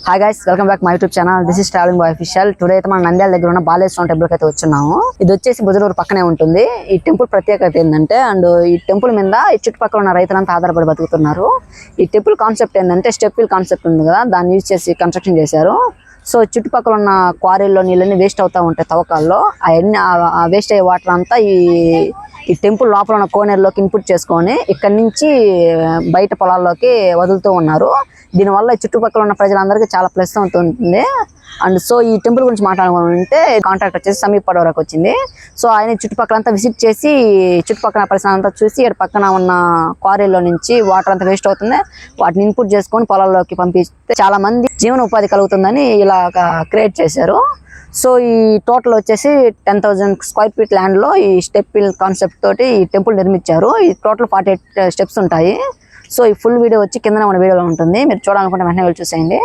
Hi guys, welcome back my YouTube channel. This is travelling boy official. Today అయితే మనం నంద్యాల దగ్గర ఉన్న బాలేశ్వరం temple కి అయితే వచ్చున్నాము. ఇది వచ్చేసి బుధలూరు పక్కనే ఉంటుంది. ఈ టెంపుల్ ప్రత్యేకత ఏంటంటే, అండ్ ఈ టెంపుల్ మీద ఈ చుట్టుపక్కల ఉన్న రైతులంతా ఆధారపడి బతుకుతున్నారు. ఈ టెంపుల్ కాన్సెప్ట్ ఏంటంటే, స్టెప్ వీల్ కాన్సెప్ట్ ఉంది కదా, దాన్ని యూజ్ చేసి కన్స్ట్రక్షన్ చేశారు. సో చుట్టుపక్కల ఉన్న క్వారీల్లో నీళ్ళని వేస్ట్ అవుతూ ఉంటాయి తవ్వకాల్లో. అవన్నీ వేస్ట్ అయ్యే వాటర్ అంతా ఈ టెంపుల్ లోపల ఉన్న కోనేరులోకి ఇన్పుట్ చేసుకొని ఇక్కడి నుంచి బయట పొలాల్లోకి వదులుతూ ఉన్నారు. దీనివల్ల చుట్టుపక్కల ఉన్న ప్రజలందరికీ చాలా ప్లస్ అవుతుంది. అండ్ సో ఈ టెంపుల్ గురించి మాట్లాడుకుంటే, కాంట్రాక్ట్ వచ్చేసి సమీప్ పడవరకు వచ్చింది. సో ఆయన చుట్టుపక్కలంతా విజిట్ చేసి చుట్టుపక్కల పరిసరాలు అంతా చూసి ఇక్కడ పక్కన ఉన్న క్వారీలో నుంచి వాటర్ అంతా వేస్ట్ అవుతుంది, వాటిని ఇన్పుట్ చేసుకొని పొలాల్లోకి పంపిస్తే చాలా మంది జీవన ఉపాధి కలుగుతుందని ఇలా క్రియేట్ చేశారు. సో ఈ టోటల్ వచ్చేసి 10,000 స్క్వేర్ ఫీట్ ల్యాండ్లో ఈ స్టెప్ వీల్ కాన్సెప్ట్ తోటి ఈ టెంపుల్ నిర్మించారు. ఈ టోటల్ 48 స్టెప్స్ ఉంటాయి. సో ఈ ఫుల్ వీడియో వచ్చి కింద మన వీడియోలో ఉంటుంది. మీరు చూడాలనుకుంటే వెంటనే వెళ్ళి చూసేయండి.